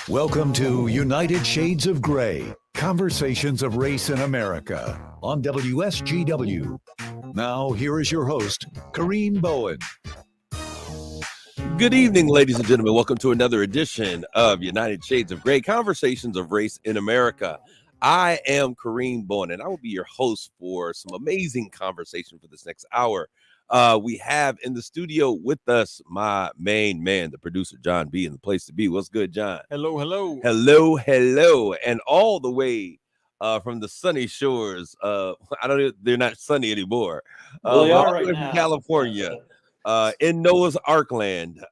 Welcome to United Shades of Gray, Conversations of Race in America on WSGW. Now, here is your host, Kareem Bowen. Good evening, ladies and gentlemen. Welcome to another edition of United Shades of Gray, Conversations of Race in America. I am Kareem Bowen, and I will be your host for some amazing conversation for this next hour. We have in the studio with us my main man, the producer, John B., in the place to be. What's good, John? Hello, hello. Hello, hello. And all the way from the sunny shores. They're not sunny anymore. Well, they are all the right way now. from California. In Noah's Ark land,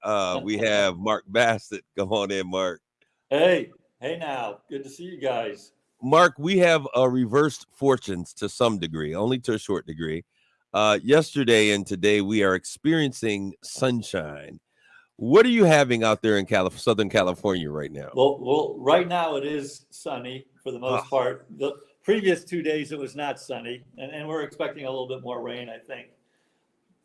we have Mark Bassett. Come on in, Mark. Hey now. Good to see you guys. Mark, we have reversed fortunes to some degree, only to a short degree. Yesterday and today, we are experiencing sunshine. What are you having out there in Southern California right now? Well, right now it is sunny for the most part. The previous 2 days it was not sunny, and we're expecting a little bit more rain, I think.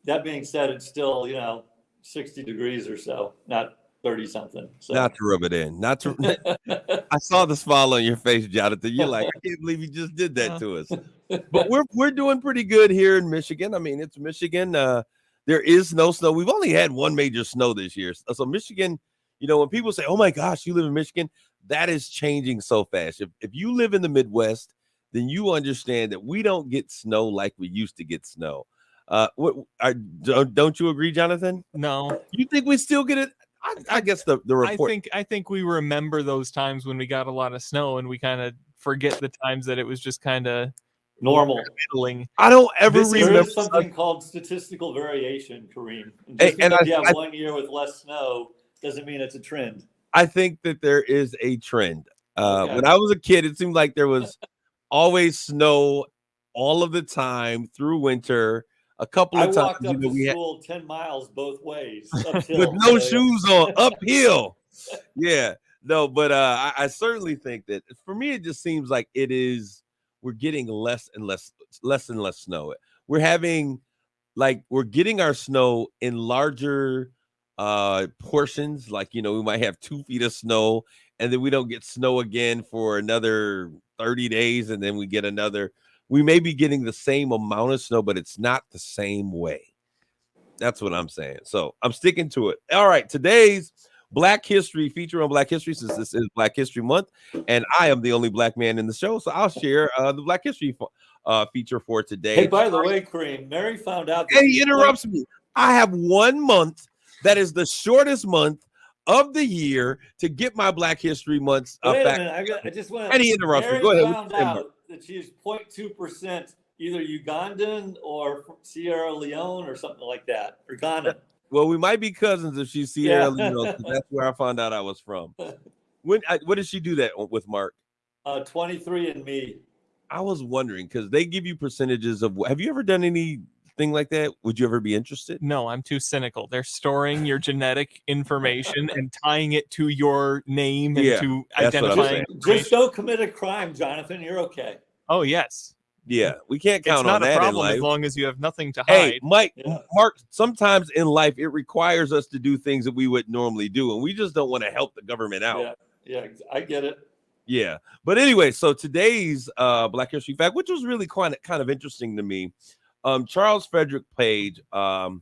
That being said, it's still, 60 degrees or so, not 30 something. So. Not to rub it in. I saw the smile on your face, Jonathan. You're like, I can't believe you just did that to us. But we're doing pretty good here in Michigan. I mean, it's Michigan. There is no snow. We've only had one major snow this year. So Michigan, when people say, oh my gosh, you live in Michigan, that is changing so fast. If you live in the Midwest, then you understand that we don't get snow like we used to get snow. Don't you agree, Jonathan? No. You think we still get it? I guess the report. I think we remember those times when we got a lot of snow, and we kind of forget the times that it was just kind of normal. I don't ever remember. There is something called statistical variation, Kareem. Just because you have 1 year with less snow doesn't mean it's a trend. I think that there is a trend. Okay. When I was a kid, it seemed like there was always snow all of the time through winter. A couple of times, I walked up to school 10 miles both ways, uphill, with no shoes on, uphill. Yeah, no, but I certainly think that for me, it just seems like we're getting less and less snow. We're getting our snow in larger portions. Like, we might have 2 feet of snow, and then we don't get snow again for another 30 days, and then we get another. We may be getting the same amount of snow, but it's not the same way. That's what I'm saying. So I'm sticking to it. All right. Today's Black History feature on Black History, since this is Black History Month, and I am the only Black man in the show. So I'll share the Black History feature for today. Hey, by the way, Kareem, Mary found out. And he interrupts me. I have 1 month. That is the shortest month of the year to get my Black History Month Wait back. a minute. I just want to. And he interrupts me. Go ahead. Found out that she's 0.2% either Ugandan or Sierra Leone or something like that, or Ghana. Well, we might be cousins if she's Sierra Leone. That's where I found out I was from. What did she do that with, Mark? 23andMe. I was wondering, because they give you percentages of. Have you ever done anything like that? Would you ever be interested? No, I'm too cynical. They're storing your genetic information and tying it to your name and to identifying. Just don't commit a crime, Jonathan. You're okay. Oh, yes. Yeah, we can't count on that. It's not a problem as long as you have nothing to hide. Hey, Mark, sometimes in life it requires us to do things that we would normally do, and we just don't want to help the government out. Yeah, I get it. Yeah, but anyway, so today's Black History fact, which was really kind of interesting to me, Charles Frederick Page, in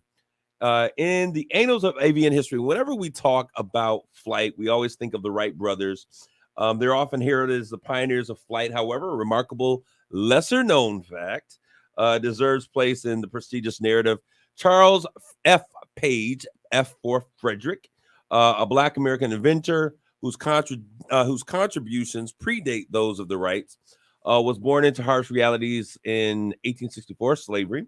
the Annals of Avian History, whenever we talk about flight, we always think of the Wright brothers. They're often heralded as the pioneers of flight. However, a remarkable lesser known fact deserves place in the prestigious narrative. Charles F. Page, F for Frederick, a Black American inventor whose contributions predate those of the Wrights, was born into harsh realities in 1864, slavery.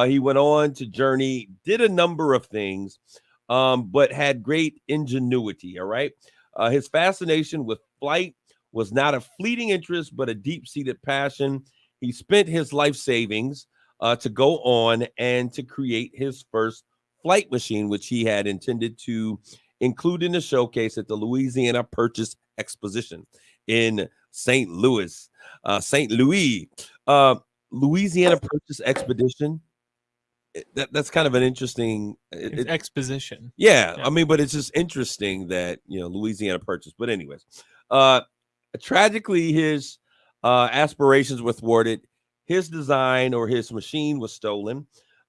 He went on to journey, did a number of things, but had great ingenuity. All right. His fascination with flight was not a fleeting interest, but a deep-seated passion. He spent his life savings to go on and to create his first flight machine, which he had intended to include in the showcase at the Louisiana Purchase Exposition in St. Louis. Louisiana Purchase Expedition that's kind of an interesting It's exposition. Yeah, Yeah. I mean, but it's just interesting that Louisiana Purchase. But anyways, tragically, his aspirations were thwarted. His design or his machine was stolen,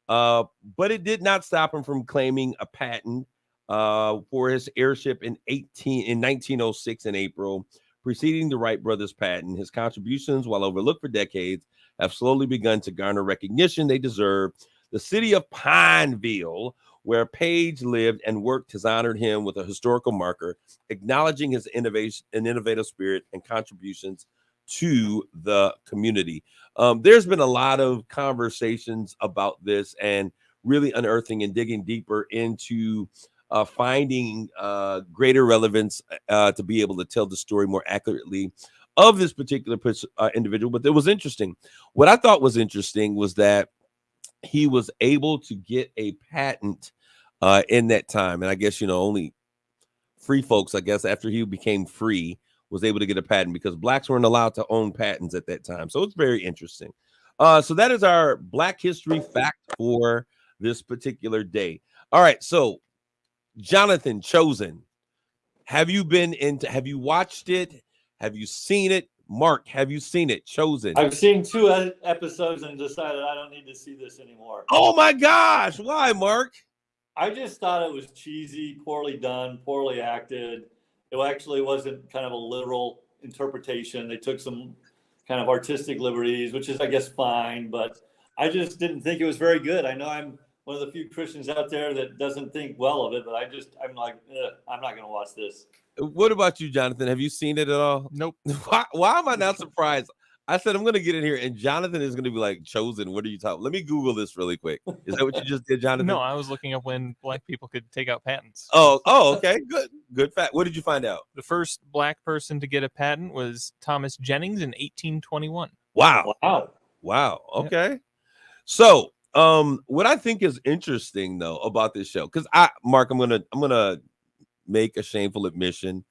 but it did not stop him from claiming a patent for his airship in 1906 in April, preceding the Wright brothers' patent. His contributions, while overlooked for decades, have slowly begun to garner recognition they deserve. The city of Pineville, where Page lived and worked, has honored him with a historical marker, acknowledging his innovation and innovative spirit and contributions to the community. There's been a lot of conversations about this and really unearthing and digging deeper into finding greater relevance to be able to tell the story more accurately of this particular individual. But it was interesting. What I thought was interesting was that he was able to get a patent in that time. And I guess, only free folks, I guess, after he became free, was able to get a patent because blacks weren't allowed to own patents at that time. So it's very interesting. So that is our Black History fact for this particular day. All right. So Jonathan, Chosen, have you watched it? Have you seen it? Mark, have you seen it? Chosen. I've seen 2 episodes and decided I don't need to see this anymore. Oh my gosh. Why, Mark? I just thought it was cheesy, poorly done, poorly acted. It actually wasn't kind of a literal interpretation. They took some kind of artistic liberties, which is, I guess, fine, but I just didn't think it was very good. I know I'm one of the few Christians out there that doesn't think well of it, but I'm like, I'm not going to watch this. What about you, Jonathan? Have you seen it at all? Nope. Why am I not surprised? I said I'm going to get in here, and Jonathan is going to be like, Chosen, what are you talking? Let me Google this really quick. Is that what you just did, Jonathan? No, I was looking up when black people could take out patents. Oh, okay, good fact. What did you find out? The first black person to get a patent was Thomas Jennings in 1821. Wow. Okay. So, what I think is interesting though about this show, because Mark, I'm gonna make a shameful admission.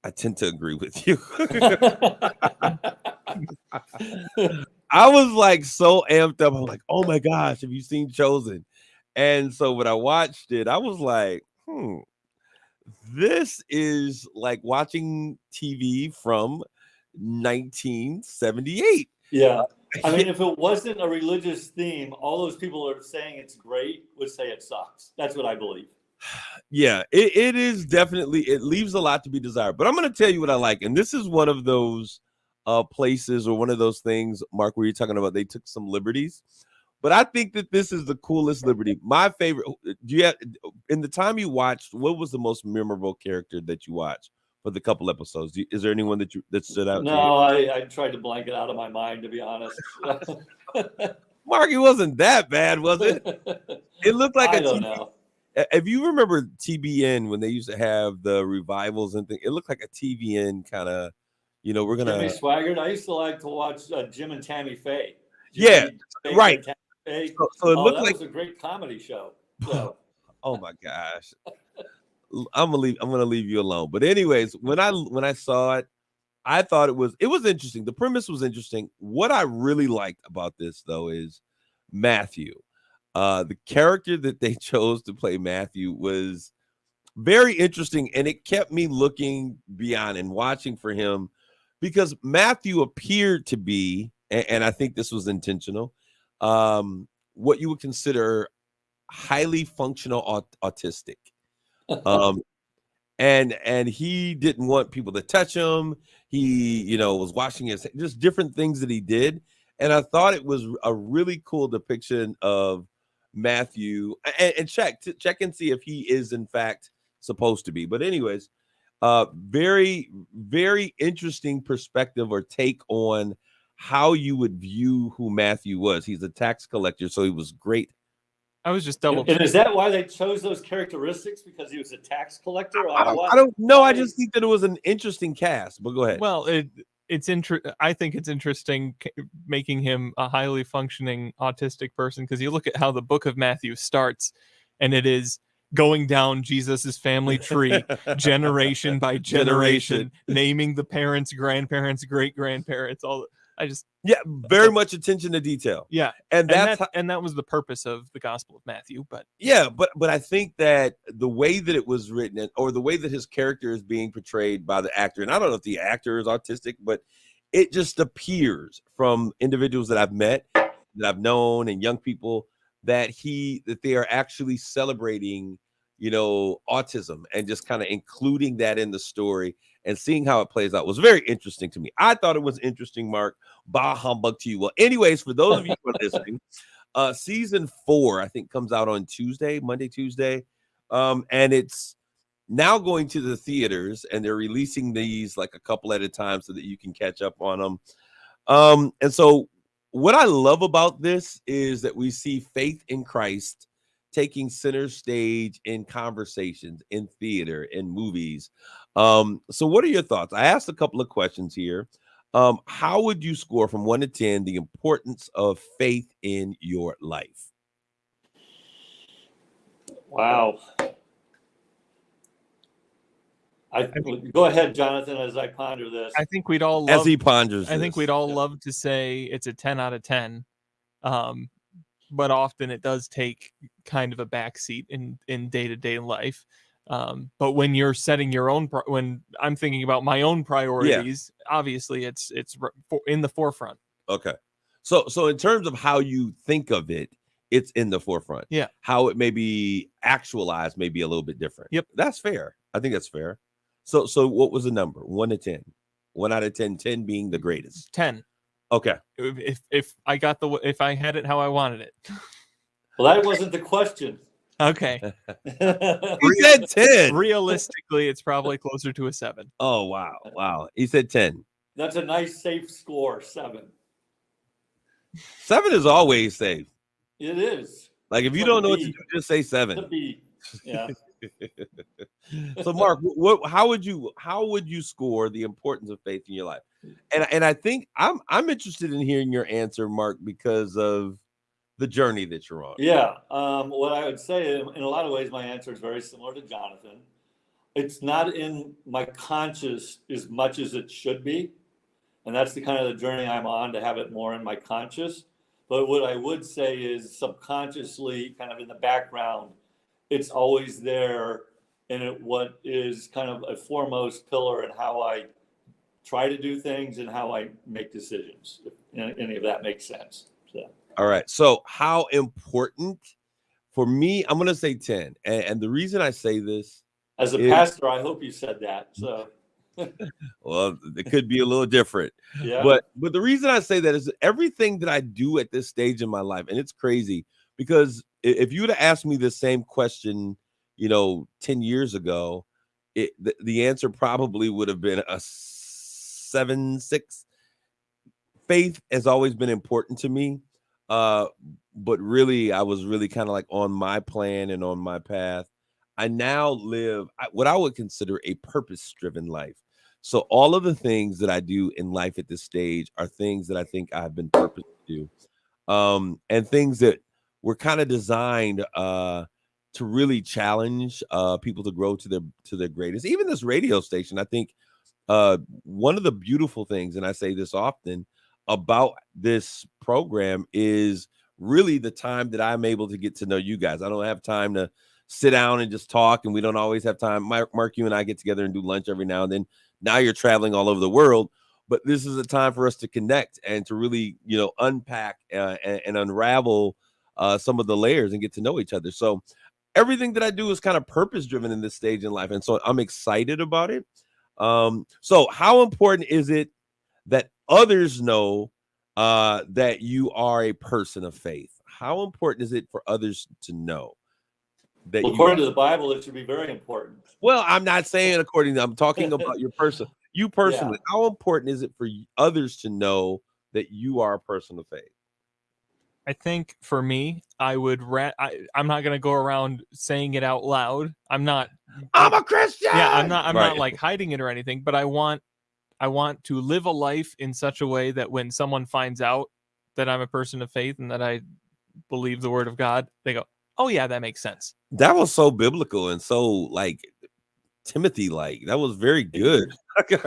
I tend to agree with you. I was like so amped up. I'm like, oh my gosh, have you seen Chosen? And so when I watched it, I was like, this is like watching TV from 1978. Yeah. I mean, if it wasn't a religious theme, all those people that are saying it's great would say it sucks. That's what I believe. Yeah, it is definitely, it leaves a lot to be desired. But I'm going to tell you what I like. And this is one of those places or one of those things, Mark, where you're talking about they took some liberties. But I think that this is the coolest liberty. My favorite, in the time you watched, what was the most memorable character that you watched for the couple episodes? Is there anyone that stood out? No, I tried to blank it out of my mind, to be honest. Mark, it wasn't that bad, was it? It looked like I don't know. If you remember TBN when they used to have the revivals and things, it looked like a TBN kind of, we're gonna. Jimmy Swaggart. I used to like to watch Jim and Tammy Faye. Right. Faye. So it looked like was a great comedy show. So. Oh my gosh. I'm gonna leave you alone. But anyways, when I saw it, I thought it was interesting. The premise was interesting. What I really liked about this though is Matthew. The character that they chose to play Matthew was very interesting, and it kept me looking beyond and watching for him because Matthew appeared to be, and I think this was intentional, what you would consider highly functional autistic. And he didn't want people to touch him. He, was washing his, just different things that he did. And I thought it was a really cool depiction of Matthew, and check and see if he is in fact supposed to be. But anyways, very, very interesting perspective or take on how you would view who Matthew was. He's a tax collector, so he was great. I was just double. And is that why they chose those characteristics? Because he was a tax collector? I don't know. I just think that it was an interesting cast. But go ahead. Well, I think it's interesting making him a highly functioning autistic person because you look at how the book of Matthew starts, and it is going down Jesus's family tree, generation by generation, naming the parents, grandparents, great grandparents. Yeah, very much attention to detail. Yeah, And that's and that was the purpose of the Gospel of Matthew. But yeah, but I think that the way that it was written, or the way that his character is being portrayed by the actor, and I don't know if the actor is autistic, but it just appears from individuals that I've met, that I've known, and young people that they are actually celebrating, autism, and just kind of including that in the story and seeing how it plays out was very interesting to me. I thought it was interesting, Mark. Bah humbug to you. Well, anyways, for those of you who are listening, season 4, I think, comes out on Monday, Tuesday. And it's now going to the theaters, and they're releasing these like a couple at a time so that you can catch up on them. And so what I love about this is that we see faith in Christ taking center stage in conversations, in theater, in movies. So what are your thoughts? I asked a couple of questions here. How would you score from 1 to 10 the importance of faith in your life? Wow. Go ahead, Jonathan, as I ponder this. I think we'd all as he ponders I think this. we'd all love to say it's a 10 out of 10. But often it does take kind of a backseat in day-to-day life. But when you're setting your own, when I'm thinking about my own priorities, obviously it's in the forefront. Okay. So in terms of how you think of it, it's in the forefront. Yeah. How it may be actualized may be a little bit different. Yep. That's fair. I think that's fair. So what was the number? 1 to 10. 1 out of 10, 10 being the greatest. 10. Okay. If I had it how I wanted it. Well, that wasn't the question. Okay. He said 10. Realistically, it's probably closer to a 7. Oh, wow. He said 10. That's a nice, safe score, 7. 7 is always safe. It is. Like, if you don't know what to do, just say 7. Yeah. So, Mark, how would you score the importance of faith in your life? And I think I'm interested in hearing your answer, Mark, because of the journey that you're on. Yeah. What I would say, in a lot of ways, my answer is very similar to Jonathan. It's not in my conscious as much as it should be. And that's the kind of the journey I'm on, to have it more in my conscious. But what I would say is subconsciously, kind of in the background, it's always there, and what is kind of a foremost pillar in how I try to do things and how I make decisions, if any of that makes sense. So. All right. So how important for me, I'm going to say 10. And the reason I say this, as a pastor, I hope you said that. So. Well, it could be a little different. Yeah. But the reason I say that is everything that I do at this stage in my life, and it's crazy, because if you would have asked me the same question, 10 years ago, the answer probably would have been a 7, 6. Faith has always been important to me. But really, I was really kind of like on my plan and on my path. I now live what I would consider a purpose-driven life. So all of the things that I do in life at this stage are things that I think I've been purposed to do, and things that were kind of designed to really challenge people to grow to their greatest. Even this radio station, I think one of the beautiful things, and I say this often about this program, is really the time that I'm able to get to know you guys. I don't have time to sit down and just talk, and we don't always have time. Mark, you and I get together and do lunch every now and then. Now you're traveling all over the world, but this is a time for us to connect and to really, unpack and unravel some of the layers and get to know each other. So everything that I do is kind of purpose driven in this stage in life. And so I'm excited about it. So how important is it that others know that you are a person of faith? How important is it for others to know that according to the Bible, it should be very important. Well, I'm not saying I'm talking about you personally. Yeah. How important is it for others to know that you are a person of faith? I think for me, I'm not going to go around saying it out loud. I'm a Christian. Yeah, I'm not like hiding it or anything, but I want to live a life in such a way that when someone finds out that I'm a person of faith and that I believe the word of God, they go, "Oh yeah, that makes sense." That was so biblical and so like Timothy like. That was very good.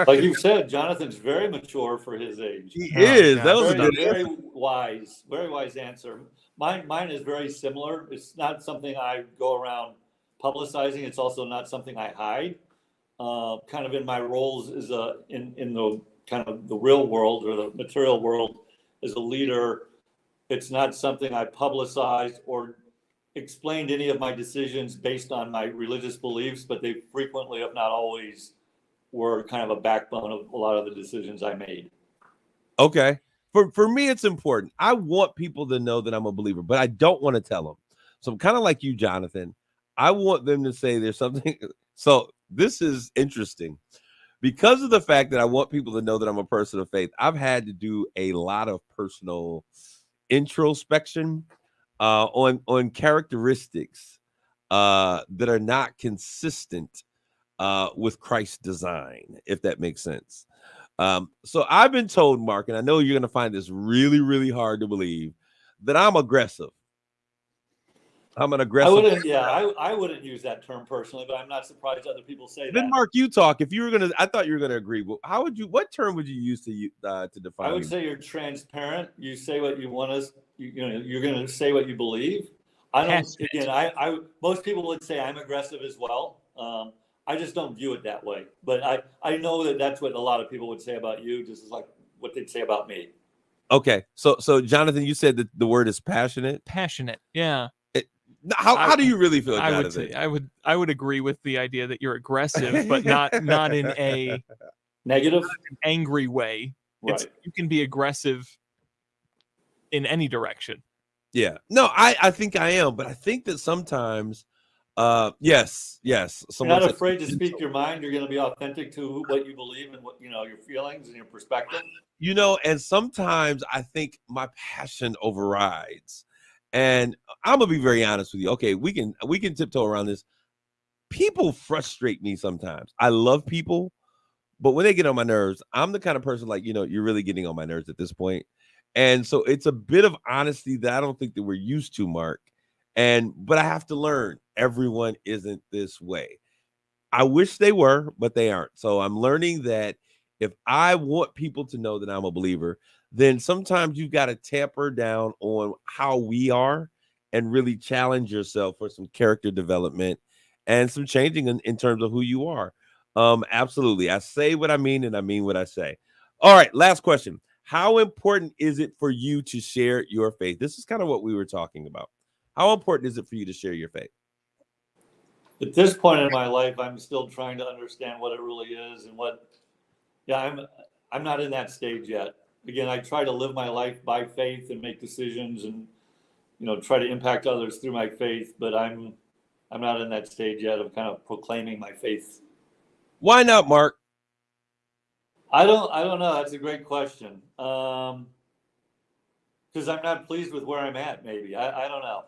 Like you said, Jonathan's very mature for his age. He Oh, is. God. That was a Very, good very answer. very wise answer. Mine is very similar. It's not something I go around publicizing. It's also not something I hide. Kind of in my roles as in the kind of the real world or the material world as a leader, it's not something I publicized or explained any of my decisions based on my religious beliefs, but they frequently, if not always, were kind of a backbone of a lot of the decisions I made. Okay. For me, it's important. I want people to know that I'm a believer, but I don't want to tell them. So I'm kind of like you, Jonathan. I want them to say there's something. So this is interesting. Because of the fact that I want people to know that I'm a person of faith, I've had to do a lot of personal introspection on characteristics that are not consistent with Christ's design, if that makes sense. So I've been told, Mark, and I know you're going to find this really, really hard to believe, that I'm aggressive. I'm an aggressive. I wouldn't use that term personally, but I'm not surprised other people say Then that. Mark, you talk. If you were gonna, I thought you were gonna agree. But how would you? What term would you use to define? I would me? say you're transparent. You say what you want us. You know, you're going to say what you believe. I don't. Passionate. Again, I most people would say I'm aggressive as well. I just don't view it that way. But I know that that's what a lot of people would say about you, just as like what they'd say about me. Okay, so Jonathan, you said that the word is passionate. Passionate. Yeah. How do you really feel, I would Jonathan? say I would agree with the idea that you're aggressive, but not in a Negative, angry way. right? You can be aggressive in any direction. Yeah. No, I think I am, but I think that sometimes, yes. You're Someone not said- afraid to speak your mind. You're going to be authentic to what you believe and what your feelings and your perspective. And sometimes I think my passion overrides. And I'm gonna be very honest with you. Okay, we can tiptoe around this. People frustrate me sometimes. I love people, but when they get on my nerves, I'm the kind of person like, you're really getting on my nerves at this point. And so it's a bit of honesty that I don't think that we're used to, Mark. But I have to learn everyone isn't this way. I wish they were, but they aren't. So I'm learning that if I want people to know that I'm a believer, then sometimes you've got to tamper down on how we are and really challenge yourself for some character development and some changing in terms of who you are. Absolutely. I say what I mean and I mean what I say. All right, last question. How important is it for you to share your faith? This is kind of what we were talking about. How important is it for you to share your faith? At this point in my life, I'm still trying to understand what it really is and I'm not in that stage yet. Again, I try to live my life by faith and make decisions and try to impact others through my faith, but I'm not in that stage yet of kind of proclaiming my faith. Why not, Mark? I don't know. That's a great question. Because I'm not pleased with where I'm at, maybe. I don't know.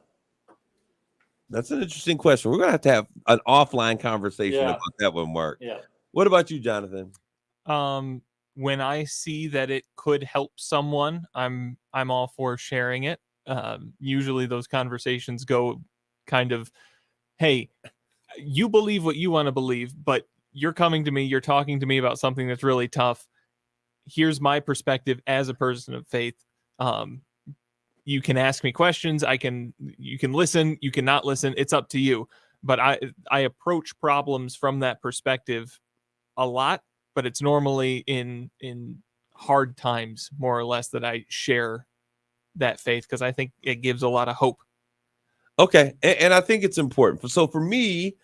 That's an interesting question. We're going to have an offline conversation Yeah. about that one, Mark. Yeah. What about you, Jonathan? When I see that it could help someone, I'm all for sharing it. Usually those conversations go kind of, hey, you believe what you want to believe, but you're coming to me, you're talking to me about something that's really tough. Here's my perspective as a person of faith. You can ask me questions. You can listen, you cannot listen. It's up to you. But I approach problems from that perspective a lot, but it's normally in hard times, more or less, that I share that faith because I think it gives a lot of hope. Okay. And I think it's important. So for me,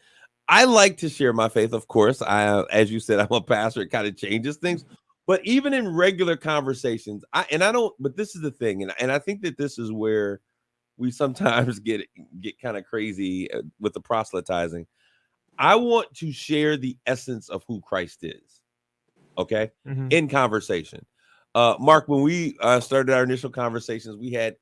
I like to share my faith. Of course, as you said, I'm a pastor. It kind of changes things. But even in regular conversations, but this is the thing. And I think that this is where we sometimes get kind of crazy with the proselytizing. I want to share the essence of who Christ is. Okay. Mm-hmm. In conversation. Mark, when we started our initial conversations, we had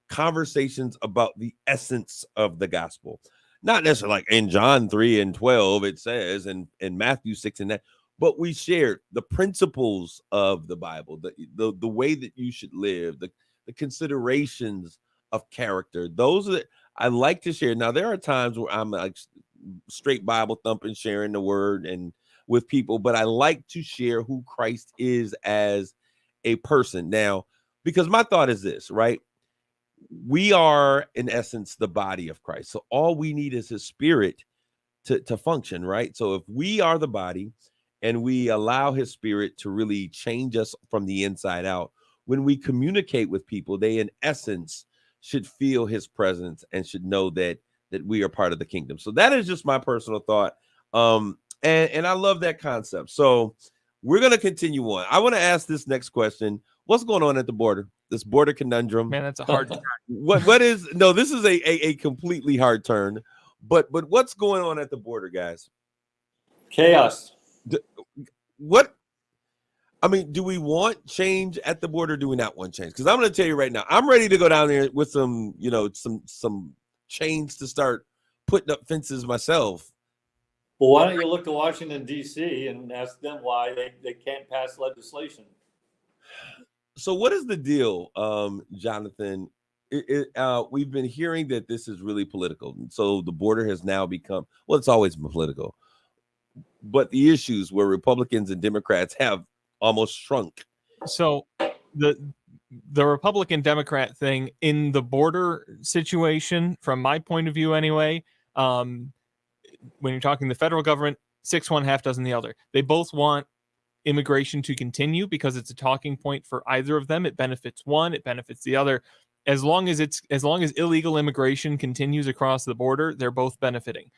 conversations about the essence of the gospel. Not necessarily like in John 3:12, it says, and in Matthew 6 and that, but we shared the principles of the Bible, the way that you should live, the considerations of character. Those are I like to share. Now, there are times where I'm like, straight Bible thumping, sharing the word and with people, but I like to share who Christ is as a person. Now, because my thought is this, right? We are in essence the body of Christ. So all we need is his spirit to function, right? So if we are the body and we allow his spirit to really change us from the inside out, when we communicate with people, they in essence should feel his presence and should know that we are part of the kingdom. So that is just my personal thought. And I love that concept. So we're going to continue on. I want to ask this next question. What's going on at the border? This border conundrum. Man, that's a hard turn. What is no, this is a completely hard turn. But what's going on at the border, guys? Chaos. What? I mean, do we want change at the border? Or do we not want change? Because I'm going to tell you right now, I'm ready to go down there with some, some chains to start putting up fences myself. Well, why don't you look to Washington, D.C. and ask them why they can't pass legislation? So what is the deal, Jonathan? We've been hearing that this is really political. So the border has now become, well, it's always been political. But the issues where Republicans and Democrats have almost shrunk. So the Republican Democrat thing in the border situation, from my point of view anyway, when you're talking the federal government, 6 one, half dozen the other. They both want immigration to continue because it's a talking point for either of them. It benefits one, it benefits the other. As long as illegal immigration continues across the border, they're both benefiting.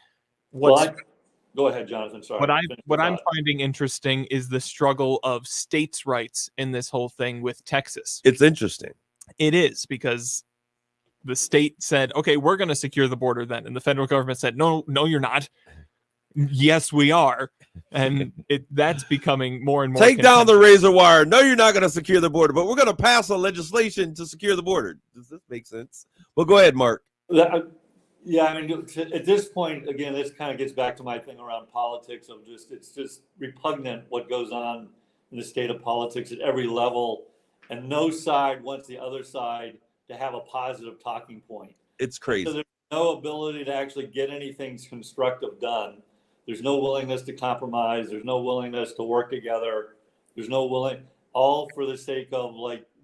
Go ahead, Jonathan. Sorry. What I'm finding interesting is the struggle of states' rights in this whole thing with Texas. It's interesting. It is, because the state said, okay, we're going to secure the border then. And the federal government said, no, you're not. Yes, we are. And that's becoming more and more. Take down the razor wire. No, you're not going to secure the border, but we're going to pass a legislation to secure the border. Does this make sense? Well, go ahead, Mark. Yeah, I mean, at this point, again, this kind of gets back to my thing around politics of it's just repugnant what goes on in the state of politics at every level. And no side wants the other side to have a positive talking point. It's crazy. So there's no ability to actually get anything constructive done. There's no willingness to compromise. There's no willingness to work together. There's no all for the sake of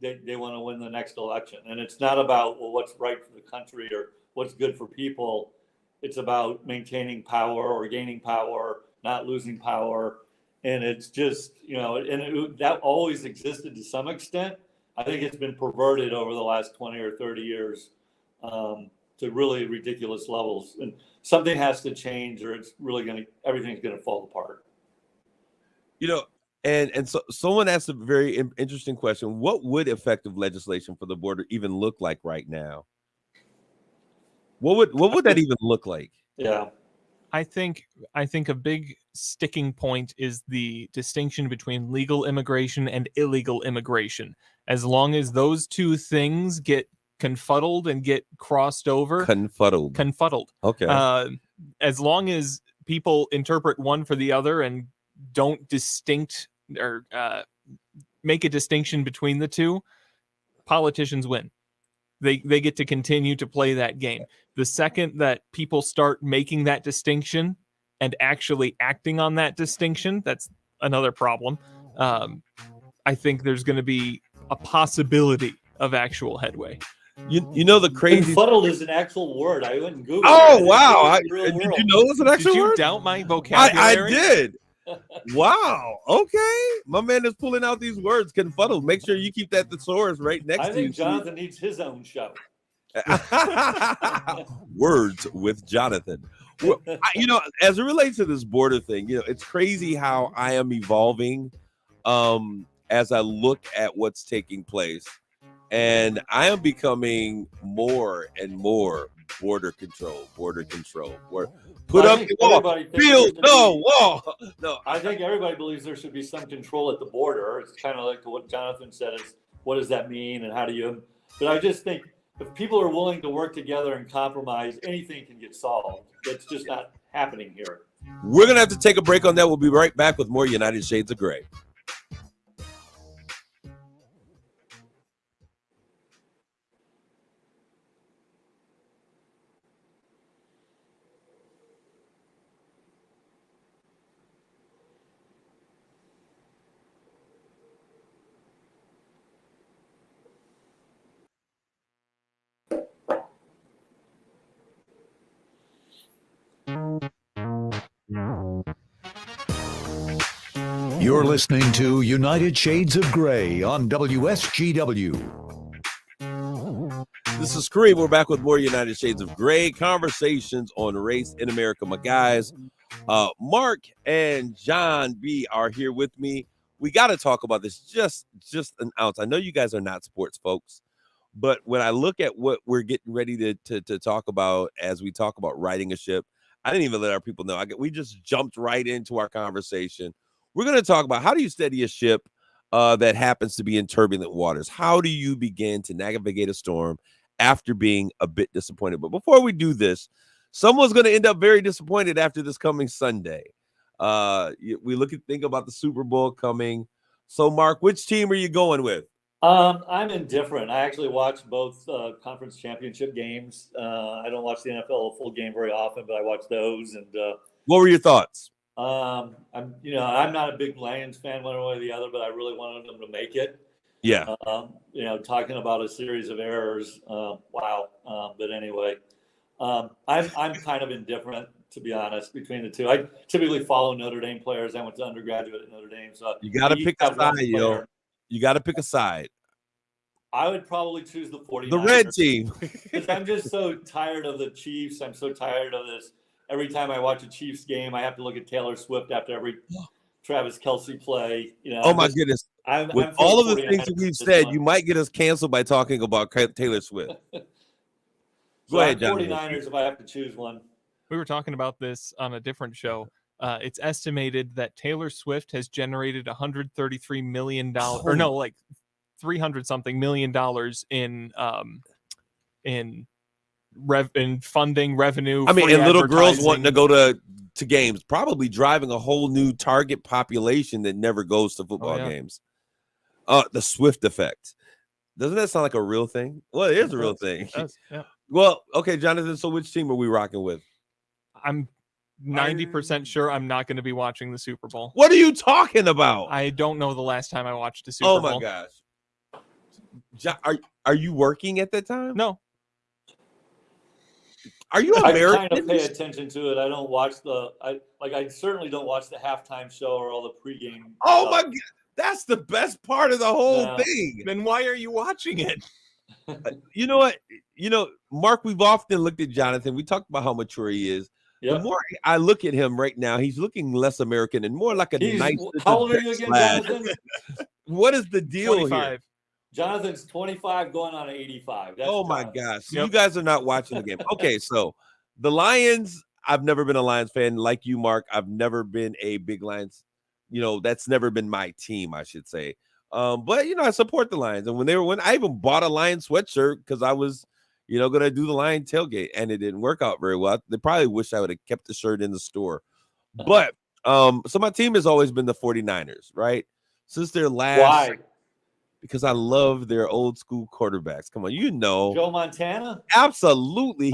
they want to win the next election. And it's not about, well, what's right for the country or what's good for people. It's about maintaining power or gaining power, not losing power. And it's just, that always existed to some extent. I think it's been perverted over the last 20 or 30 years to really ridiculous levels. And something has to change or it's really everything's going to fall apart. And so someone asked a very interesting question. What would effective legislation for the border even look like right now? What would that even look like? Yeah. I think a big sticking point is the distinction between legal immigration and illegal immigration. As long as those two things get confuddled and get crossed over. Confuddled. Okay. As long as people interpret one for the other and don't make a distinction between the two, politicians win. They get to continue to play that game. The second that people start making that distinction and actually acting on that distinction, that's another problem. I think there's going to be a possibility of actual headway. The crazy Confuddled is an actual word. I went and Googled. Oh, wow! Did you know it was an actual word? Did you doubt my vocabulary? I did. Wow. Okay. My man is pulling out these words. Confuddled. Make sure you keep that thesaurus right next to you. I think Jonathan needs his own show. Words with Jonathan. Well, as it relates to this border thing, it's crazy how I am evolving as I look at what's taking place. And I am becoming more and more border control. Put up the wall. Build no wall. No, I think everybody believes there should be some control at the border. It's kind of like what Jonathan said is, what does that mean and how do you? But I just think if people are willing to work together and compromise, anything can get solved. That's just not happening here. We're going to have to take a break on that. We'll be right back with more United Shades of Gray. You're listening to United Shades of Gray on WSGW. This is Kareem. We're back with more United Shades of Gray conversations on race in America. My guys, Mark and John B are here with me. We got to talk about this just an ounce. I know you guys are not sports folks, but when I look at what we're getting ready to talk about as we talk about riding a ship, I didn't even let our people know. We just jumped right into our conversation. We're going to talk about how do you steady a ship that happens to be in turbulent waters? How do you begin to navigate a storm after being a bit disappointed? But before we do this, someone's going to end up very disappointed after this coming Sunday. We think about the Super Bowl coming. So, Mark, which team are you going with? I'm indifferent. I actually watch both conference championship games. I don't watch the NFL full game very often, but I watch those. And what were your thoughts? I'm not a big Lions fan one way or the other, but I really wanted them to make it. Yeah. Talking about a series of errors. Wow. But anyway, I'm kind of indifferent, to be honest, between the two. I typically follow Notre Dame players. I went to undergraduate at Notre Dame, so you got to pick a side, yo. You got to pick a side. I would probably choose the 49ers. The red team. Because I'm just so tired of the Chiefs. I'm so tired of this. Every time I watch a Chiefs game, I have to look at Taylor Swift after every Travis Kelce play. Oh my goodness! With all of the things that we've said, you might get us canceled by talking about Taylor Swift. Go ahead, John. 49ers, if I have to choose one. We were talking about this on a different show. It's estimated that Taylor Swift has generated $133 million, or no, like $300-something million in funding revenue. I mean, and little girls wanting to go to games, probably driving a whole new target population that never goes to football games. The Swift effect. Doesn't that sound like a real thing? Well, it is a real thing. It does, yeah. Well, okay, Jonathan, so which team are we rocking with? I'm 90% sure I'm not going to be watching the Super Bowl. What are you talking about? I don't know the last time I watched a Super Bowl. Oh, my gosh. Are you working at that time? No. Are you American? I kind of pay attention to it. I don't watch I certainly don't watch the halftime show or all the pregame. Oh my God. That's the best part of the whole thing. Then why are you watching it? You know what? Mark, we've often looked at Jonathan. We talked about how mature he is. Yep. The more I look at him right now, he's looking less American and more like a nice. How old are you again, Jonathan? What is the deal 25. here? Jonathan's 25 going on 85. That's my gosh. So you guys are not watching the game. Okay, so the Lions, I've never been a Lions fan like you, Mark. I've never been a big Lions. That's never been my team, I should say. But I support the Lions. And when I even bought a Lions sweatshirt because I was, gonna do the Lion tailgate, and it didn't work out very well. They probably wish I would have kept the shirt in the store. But so my team has always been the 49ers, right? Since their last. Why? Because I love their old school quarterbacks. Come on, Joe Montana? Absolutely.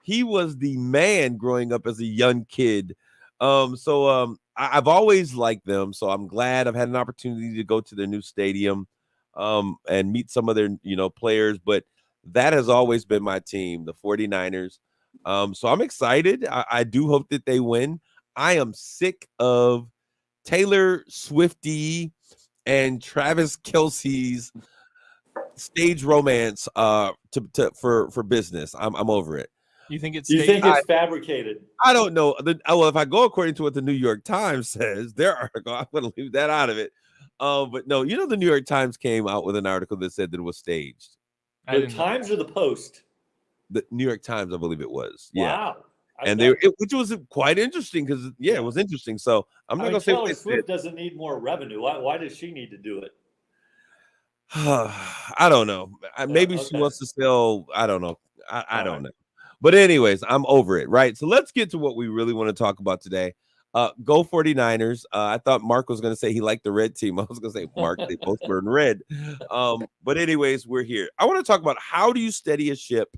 He was the man growing up as a young kid. I've always liked them. So I'm glad I've had an opportunity to go to their new stadium and meet some of their, players. But that has always been my team, the 49ers. So I'm excited. I do hope that they win. I am sick of Taylor Swiftie and Travis Kelce's stage romance for business. I'm over it. You think it's fabricated? I don't know. If I go according to what the New York Times says, their article, I'm going to leave that out of it. But no, the New York Times came out with an article that said that it was staged. The Times or the Post? The New York Times, I believe it was. Yeah. Wow. And which was quite interesting because it was interesting. So I'm not going to say Taylor Swift doesn't need more revenue. Why does she need to do it? I don't know. Maybe she wants to sell. I don't know. I don't know. But anyways, I'm over it. Right. So let's get to what we really want to talk about today. Go 49ers. I thought Mark was going to say he liked the red team. I was going to say, Mark, they both were in red. But anyways, we're here. I want to talk about how do you steady a ship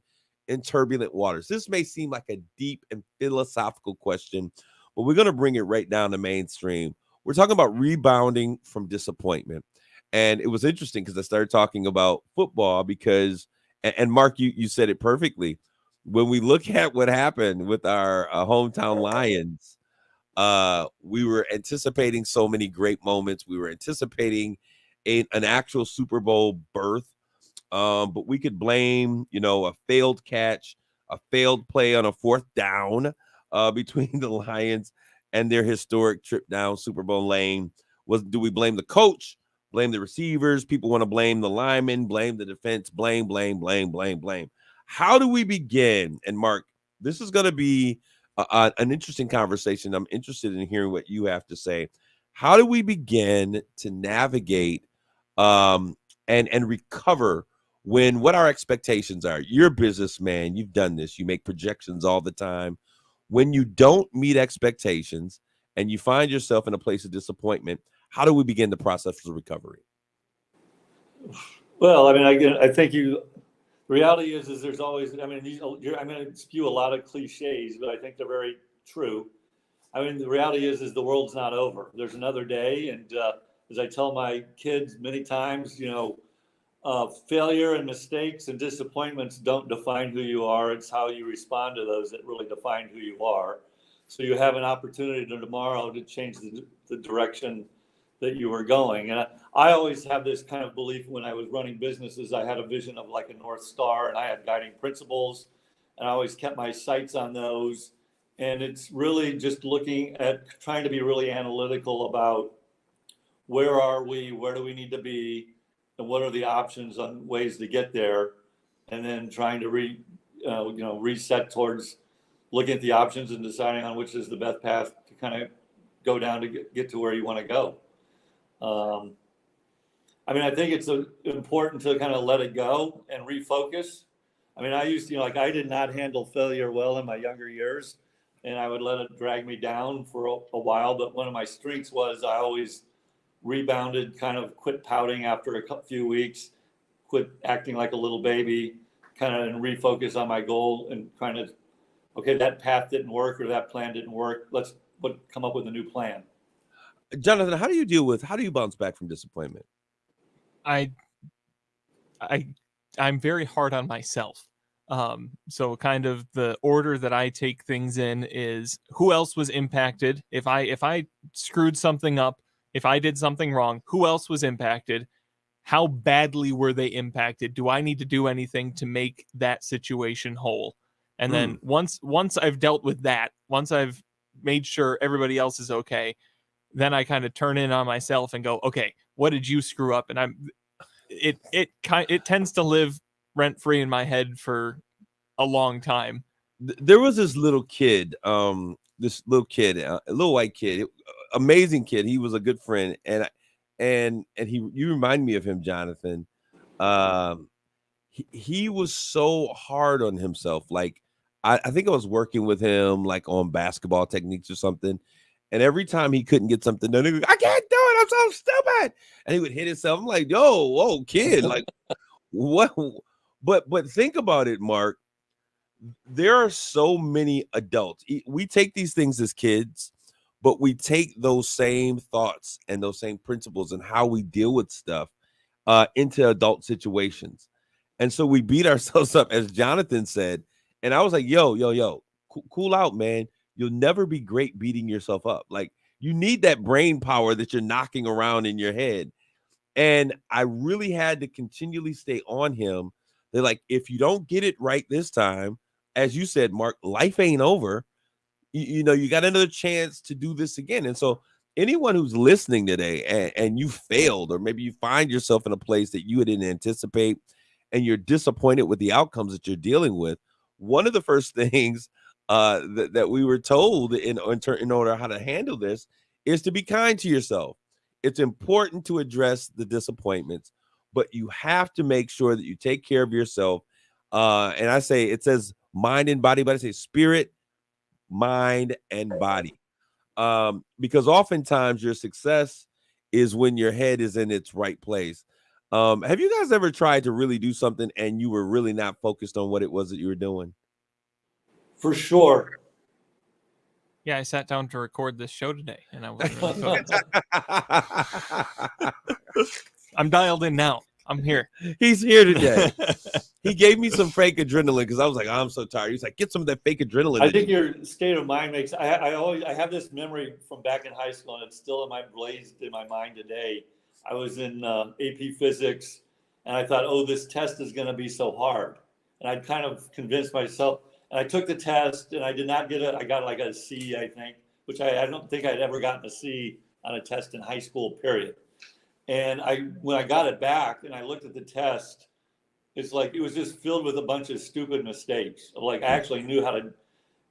in turbulent waters. This may seem like a deep and philosophical question, but we're going to bring it right down to mainstream. We're talking about rebounding from disappointment. And it was interesting because I started talking about football because, and Mark, you said it perfectly. When we look at what happened with our hometown Lions, We were anticipating so many great moments. We were anticipating an actual Super Bowl berth. But we could blame, a failed catch, a failed play on a fourth down between the Lions and their historic trip down Super Bowl lane. Do we blame the coach? Blame the receivers? People want to blame the linemen, blame the defense, blame. How do we begin? And Mark, this is going to be an interesting conversation. I'm interested in hearing what you have to say. How do we begin to navigate and recover when what our expectations are? You're a businessman. You've done this. You make projections all the time. When you don't meet expectations and you find yourself in a place of disappointment, how do we begin the process of recovery? Well, I mean, I think the reality is there's always, I mean, I'm going to spew a lot of cliches, but I think they're very true. I mean, the reality is the world's not over. There's another day. And as I tell my kids many times, failure and mistakes and disappointments don't define who you are. It's how you respond to those that really define who you are. So you have an opportunity tomorrow to change the direction that you were going. And I always have this kind of belief when I was running businesses. I had a vision of like a North Star, and I had guiding principles, and I always kept my sights on those. And it's really just looking at trying to be really analytical about where are we, where do we need to be, and what are the options on ways to get there, and then trying to reset towards looking at the options and deciding on which is the best path to kind of go down to get to where you want to go. I mean, I think it's important to kind of let it go and refocus. I mean, I used to, I did not handle failure well in my younger years, and I would let it drag me down for a while. But one of my strengths was I always rebounded, kind of quit pouting after a few weeks, quit acting like a little baby, kind of, and refocus on my goal and kind of, okay, that path didn't work or that plan didn't work. Let's come up with a new plan. Jonathan, how do you bounce back from disappointment? I'm very hard on myself. So kind of the order that I take things in is who else was impacted. If I screwed something up, if I did something wrong, who else was impacted? How badly were they impacted? Do I need to do anything to make that situation whole? And then once I've dealt with that, once I've made sure everybody else is okay, then I kind of turn in on myself and go, okay, what did you screw up? And it tends to live rent free in my head for a long time. There was this little kid, a little white kid, amazing kid. He was a good friend, and you remind me of him, Jonathan. He was so hard on himself. Like I think I was working with him like on basketball techniques or something. And every time he couldn't get something done, he would, I can't do it. I'm so stupid. And he would hit himself. I'm like, whoa, kid, like what? But think about it, Mark. There are so many adults. We take these things as kids, but we take those same thoughts and those same principles and how we deal with stuff into adult situations. And so we beat ourselves up, as Jonathan said. And I was like, yo, cool out, man. You'll never be great beating yourself up. Like you need that brain power that you're knocking around in your head. And I really had to continually stay on him. They're like, if you don't get it right this time, as you said, Mark, life ain't over. You got another chance to do this again. And so anyone who's listening today and you failed, or maybe you find yourself in a place that you didn't anticipate and you're disappointed with the outcomes that you're dealing with, one of the first things that we were told in order how to handle this is to be kind to yourself. It's important to address the disappointments, but you have to make sure that you take care of yourself. And I say, it says mind and body, but I say spirit, mind, and body. Because oftentimes your success is when your head is in its right place. Have you guys ever tried to really do something and you were really not focused on what it was that you were doing? For sure. Yeah, I sat down to record this show today, and I wasn't really focused. I'm dialed in now. I'm here. He's here today. He gave me some fake adrenaline because I was like, I'm so tired. He's like, get some of that fake adrenaline. I think your state of mind makes. I have this memory from back in high school, and it's still blazed in my mind today. I was in AP Physics, and I thought, oh, this test is going to be so hard, and I'd kind of convinced myself. And I took the test, and I did not get it. I got like a C, I think, which I don't think I'd ever gotten a C on a test in high school, period. And when I got it back and I looked at the test, it's like it was just filled with a bunch of stupid mistakes. Like I actually knew how to,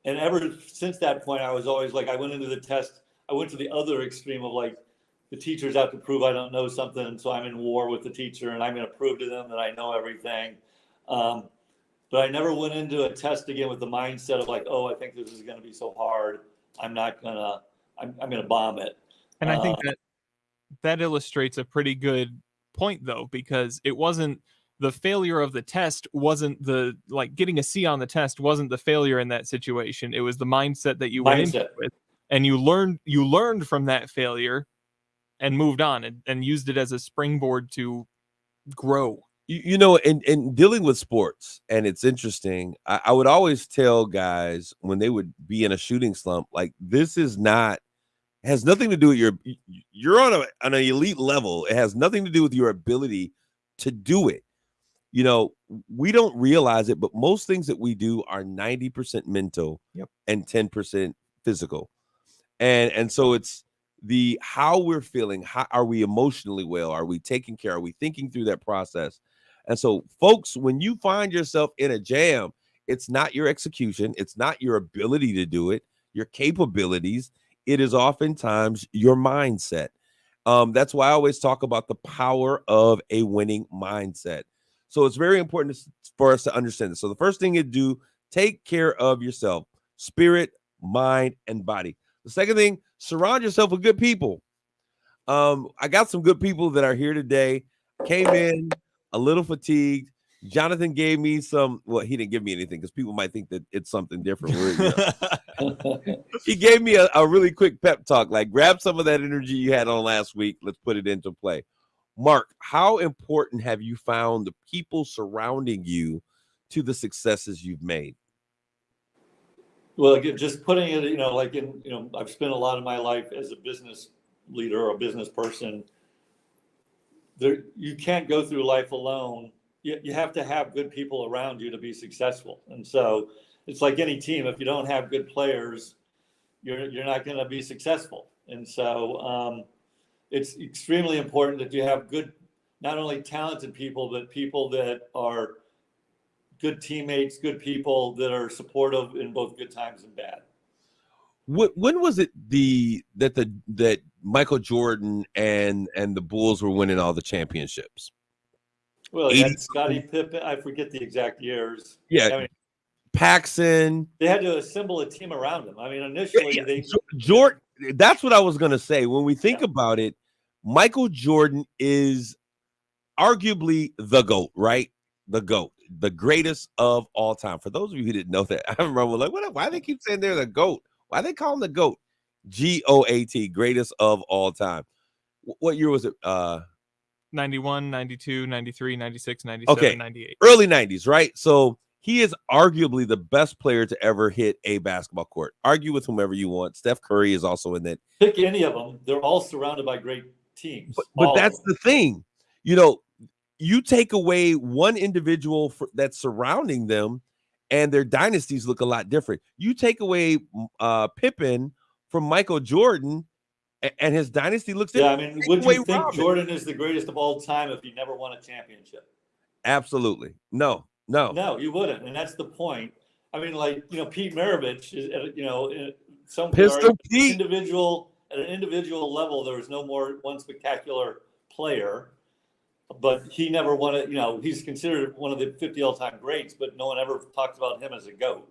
and ever since that point, I was always like, I went into the test, I went to the other extreme of like, the teachers have to prove I don't know something, and so I'm in war with the teacher, and I'm going to prove to them that I know everything. But I never went into a test again with the mindset of like, oh, I think this is going to be so hard, I'm going to bomb it. And I think that illustrates a pretty good point, though, because it wasn't the failure of the test wasn't the like getting a C on the test wasn't the failure in that situation. It was the mindset that you went into it with, and you learned from that failure and moved on and used it as a springboard to grow. You know, in dealing with sports, and it's interesting, I would always tell guys when they would be in a shooting slump, like this is not has nothing to do with you're on an elite level. It has nothing to do with your ability to do it. You know, we don't realize it, but most things that we do are 90% mental and 10% physical. And so it's how we're feeling. How are we emotionally well? Are we taking care? Are we thinking through that process? And so, folks, when you find yourself in a jam, it's not your execution. It's not your ability to do it, your capabilities. It is oftentimes your mindset. That's why I always talk about the power of a winning mindset. So it's very important for us to understand this. So the first thing you do, take care of yourself, spirit, mind, and body. The second thing, surround yourself with good people. I got some good people that are here today. Came in a little fatigued. Jonathan gave me he didn't give me anything because people might think that it's something different. He gave me a really quick pep talk, like grab some of that energy you had on last week. Let's put it into play. Mark, how important have you found the people surrounding you to the successes you've made? Well, again, just putting it, I've spent a lot of my life as a business leader or a business person. You can't go through life alone. You have to have good people around you to be successful. And so it's like any team. If you don't have good players, you're not going to be successful. And so it's extremely important that you have good, not only talented people, but people that are good teammates, good people that are supportive in both good times and bad. When was it that Michael Jordan and the Bulls were winning all the championships? Well, they had Scottie Pippen. I forget the exact years. Yeah, Paxson. They had to assemble a team around him. I mean, initially Jordan. That's what I was going to say. When we think about it, Michael Jordan is arguably the GOAT, right? The GOAT, the greatest of all time. For those of you who didn't know that, I remember like, why do they keep saying they're the GOAT? Why they call him the GOAT? GOAT, greatest of all time. What year was it? 91, 92, 93, 96, 97, 98. Early 90s, right? So he is arguably the best player to ever hit a basketball court. Argue with whomever you want. Steph Curry is also in that. Pick any of them. They're all surrounded by great teams. But that's the thing. You know, you take away one individual that's surrounding them, and their dynasties look a lot different. You take away Pippen from Michael Jordan, and his dynasty looks different. Yeah, I mean, would you think Jordan is the greatest of all time if he never won a championship? Absolutely. No, you wouldn't. And that's the point. I mean, like, Pete Maravich is, at an individual level, there was no more one spectacular player, but he never won it. He's considered one of the 50 all-time greats, but no one ever talks about him as a GOAT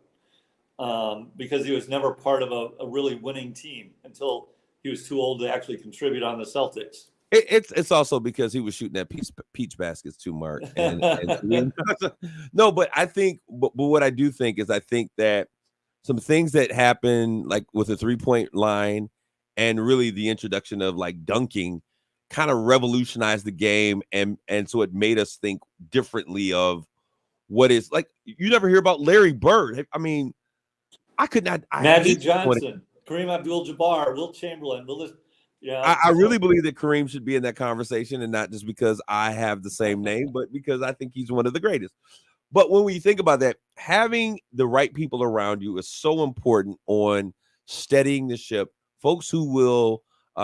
because he was never part of a really winning team until he was too old to actually contribute on the Celtics. It's also because he was shooting at peach baskets too, Mark. No, but I think, but what I do think is I think that some things that happen, like with the 3-point line and really the introduction of like dunking, kind of revolutionized the game, and so it made us think differently of what is like. You never hear about Larry Bird. I mean, I could not. Magic Johnson, Kareem Abdul-Jabbar, Wilt Chamberlain. I really believe that Kareem should be in that conversation, and not just because I have the same name, but because I think he's one of the greatest. But when we think about that, having the right people around you is so important on steadying the ship. Folks who will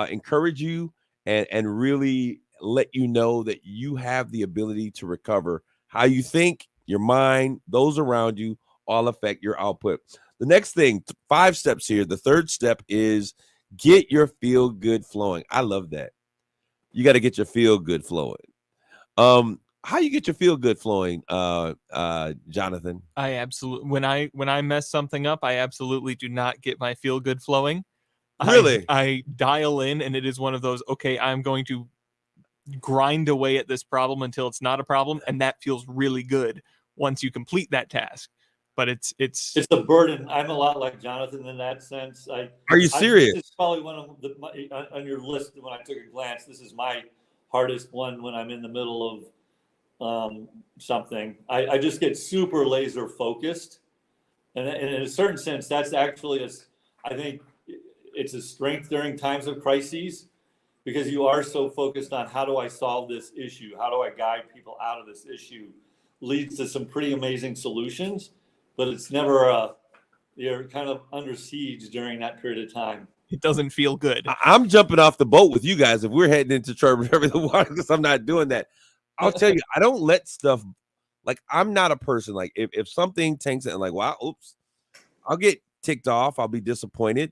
encourage you and really let you know that you have the ability to recover. How you think, your mind, those around you all affect your output. The next thing, 5 steps here. The third step is get your feel good flowing. I love that. You got to get your feel good flowing. How you get your feel good flowing, Jonathan? I absolutely when I mess something up, I absolutely do not get my feel good flowing. Really? I dial in, and it is one of those, okay, I'm going to grind away at this problem until it's not a problem, and that feels really good once you complete that task. But it's a burden. I'm a lot like Jonathan in that sense. Are you serious? This is probably one of on your list. When I took a glance, this is my hardest one when I'm in the middle of something. I just get super laser focused, and in a certain sense, that's actually I think it's a strength during times of crises, because you are so focused on how do I solve this issue, how do I guide people out of this issue, leads to some pretty amazing solutions. But it's never you're kind of under siege during that period of time. It doesn't feel good. I'm jumping off the boat with you guys if we're heading into turbulent the water, because I'm not doing that. I'll tell you, I don't let stuff, like, I'm not a person, like, if something tanks it and like, wow, oops, I'll get ticked off. I'll be disappointed,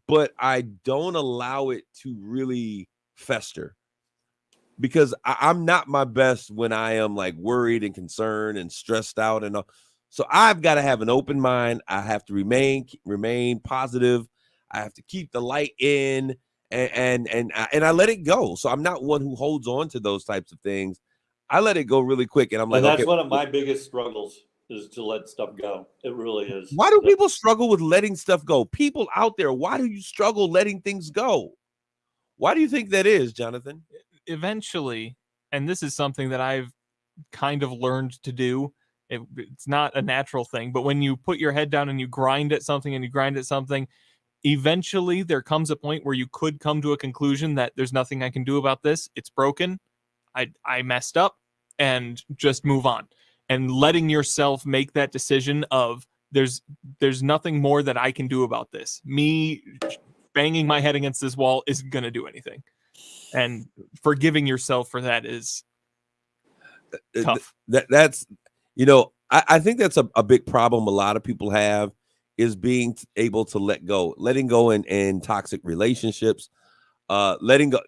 but I don't allow it to really fester, because I'm not my best when I am like worried and concerned and stressed out and all. So I've got to have an open mind. I have to remain positive. I have to keep the light in, and I let it go. So I'm not one who holds on to those types of things. I let it go really quick, and I'm like, and that's okay, one of my biggest struggles, is to let stuff go. It really is. Why do people struggle with letting stuff go? People out there, why do you struggle letting things go? Why do you think that is, Jonathan? Eventually, and this is something that I've kind of learned to do. It's not a natural thing, but when you put your head down and you grind at something, eventually there comes a point where you could come to a conclusion that there's nothing I can do about this. It's broken. I messed up, and just move on. And letting yourself make that decision of there's nothing more that I can do about this. Me banging my head against this wall isn't going to do anything. And forgiving yourself for that is tough. That's, I think that's a big problem a lot of people have, is being able to letting go in toxic relationships, letting go.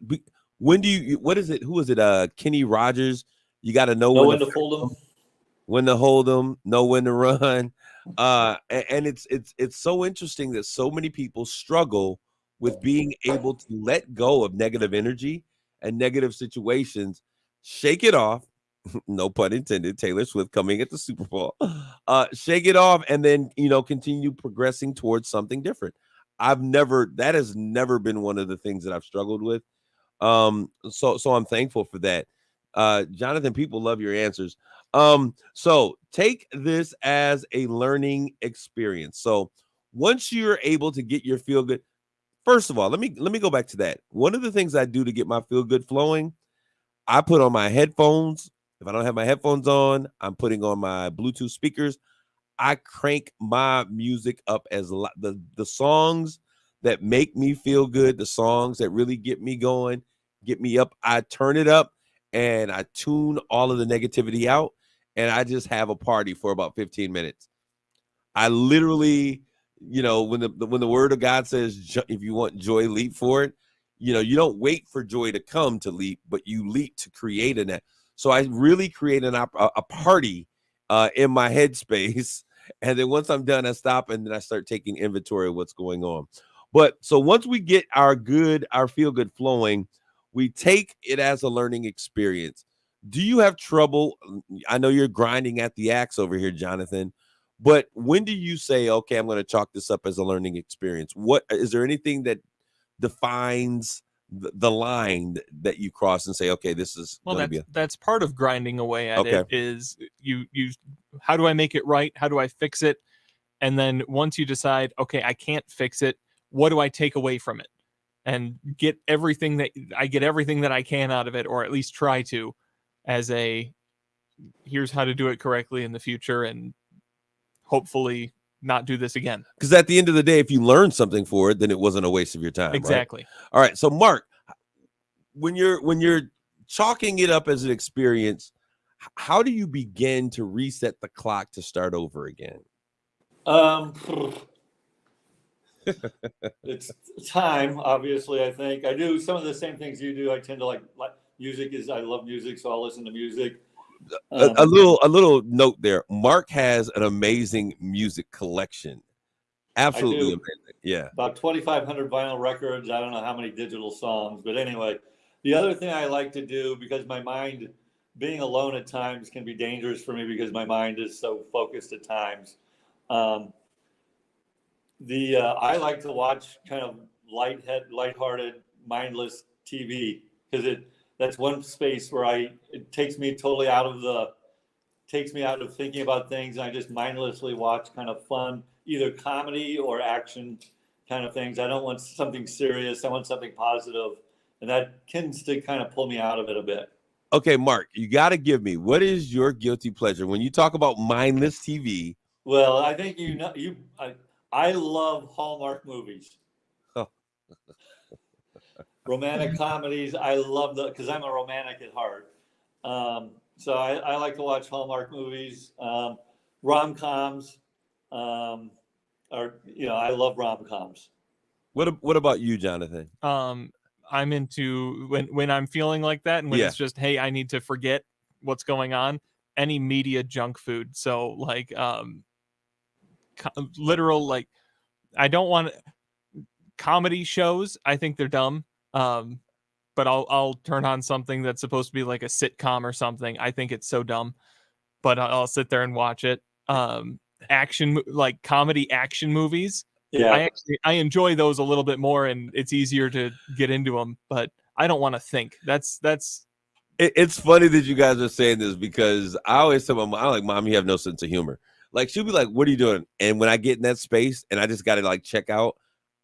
When do you, what is it? Who is it? Kenny Rogers. You got to know when to hold them, know when to run. And it's so interesting that so many people struggle with being able to let go of negative energy and negative situations, shake it off. No pun intended. Taylor Swift coming at the Super Bowl. Shake it off, and then continue progressing towards something different. That has never been one of the things that I've struggled with. So I'm thankful for that. Jonathan, people love your answers. So take this as a learning experience. So once you're able to get your feel good, first of all, let me go back to that. One of the things I do to get my feel good flowing, I put on my headphones. If I don't have my headphones on, I'm putting on my Bluetooth speakers. I crank my music up as the songs that make me feel good, the songs that really get me going, get me up. I turn it up and I tune all of the negativity out, and I just have a party for about 15 minutes. I literally, when the word of God says, if you want joy, leap for it. You don't wait for joy to come to leap, but you leap to create in that. So I really create a party in my headspace. And then once I'm done, I stop, and then I start taking inventory of what's going on. But so once we get our feel good flowing, we take it as a learning experience. Do you have trouble? I know you're grinding at the axe over here, Jonathan, but when do you say, okay, I'm going to chalk this up as a learning experience? What is there anything that defines the line that you cross and say, okay, this is Well, going to be that's part of grinding away at Okay. it is you how do I make it right? How do I fix it? And then once you decide, okay, I can't fix it, what do I take away from it? And get everything that I can out of it, or at least try to, as a here's how to do it correctly in the future, and hopefully not do this again. because at the end of the day, if you learn something for it, then it wasn't a waste of your time. Exactly. Right? All right. So Mark, when you're chalking it up as an experience, how do you begin to reset the clock to start over again? It's time, obviously. I think I do some of the same things you do. I tend to like music. I love music, so I'll listen to music. A little note there. Mark has an amazing music collection. Absolutely amazing. Yeah. About 2,500 vinyl records. I don't know how many digital songs, but anyway, the other thing I like to do, because my mind, being alone at times can be dangerous for me because my mind is so focused at times. I like to watch kind of lighthearted, mindless TV, because that's one space where it takes me totally out of thinking about things, and I just mindlessly watch kind of fun, either comedy or action kind of things. I don't want something serious. I want something positive, and that tends to kind of pull me out of it a bit. Okay, Mark, you got to give me, what is your guilty pleasure when you talk about mindless TV? Well, I think I love Hallmark movies. Oh. Romantic comedies. I love because I'm a romantic at heart. So I like to watch Hallmark movies, rom-coms, I love rom-coms. What about you, Jonathan? I'm into when I'm feeling like that, and when it's just, hey, I need to forget what's going on, any media junk food. So like literal, like, I don't want comedy shows. I think they're dumb. But I'll turn on something that's supposed to be like a sitcom or something. I think it's so dumb, but I'll sit there and watch it. Action, like comedy action movies. Yeah, I enjoy those a little bit more, and it's easier to get into them. But I don't want to think. It's funny that you guys are saying this, because I always tell my mom, I'm like, Mom, you have no sense of humor. Like, she'll be like, what are you doing? And when I get in that space and I just got to like check out,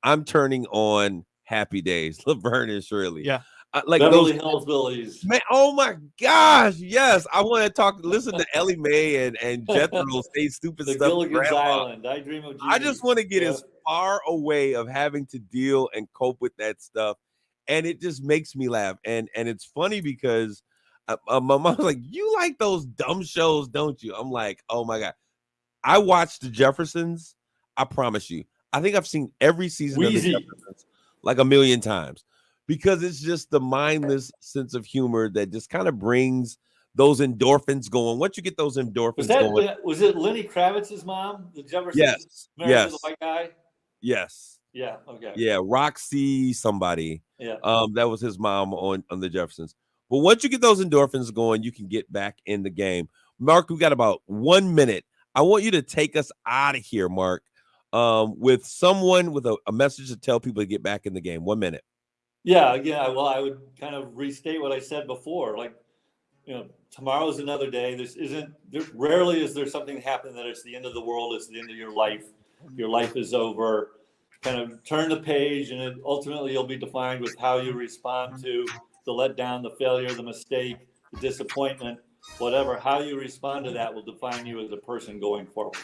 I'm turning on Happy Days, Laverne and Shirley. Yeah. Like Beverly Hills Billies. Man, oh my gosh, yes. I want to listen to Ellie Mae and Jethro say stupid the stuff. Gilligan's Island. I dream of Jeannie. I just want to get as far away of having to deal and cope with that stuff. And it just makes me laugh. And it's funny because my mom's like, you like those dumb shows, don't you? I'm like, oh my God. I watched The Jeffersons. I promise you. I think I've seen every season of The Jeffersons like a million times, because it's just the mindless sense of humor that just kind of brings those endorphins going. Once you get those endorphins going. Was it Lenny Kravitz's mom? The Jeffersons? Yes. Married to the white guy? Yes. Yeah. Okay. Yeah. Roxy somebody. Yeah. That was his mom on The Jeffersons. But once you get those endorphins going, you can get back in the game. Mark, we got about 1 minute. I want you to take us out of here, Mark, with someone with a message to tell people to get back in the game. 1 minute. Yeah. Well, I would kind of restate what I said before. Like, tomorrow's another day. Rarely is there something happening that it's the end of the world. It's the end of your life. Your life is over. Kind of turn the page, and ultimately you'll be defined with how you respond to the letdown, the failure, the mistake, the disappointment, whatever. How you respond to that will define you as a person going forward.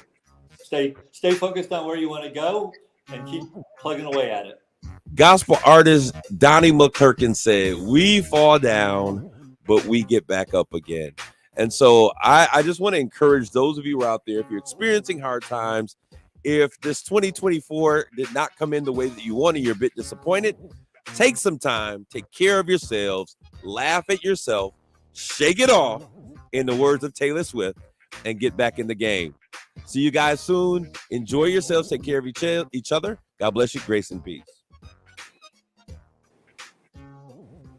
Stay focused on where you want to go and keep plugging away at it. Gospel artist Donnie McClurkin said, we fall down, but we get back up again. And so I just want to encourage those of you out there, if you're experiencing hard times, if this 2024 did not come in the way that you wanted, you're a bit disappointed, take some time, take care of yourselves, laugh at yourself, shake it off, in the words of Taylor Swift, and get back in the game. See you guys soon. Enjoy yourselves. Take care of each other. God bless you. Grace and peace.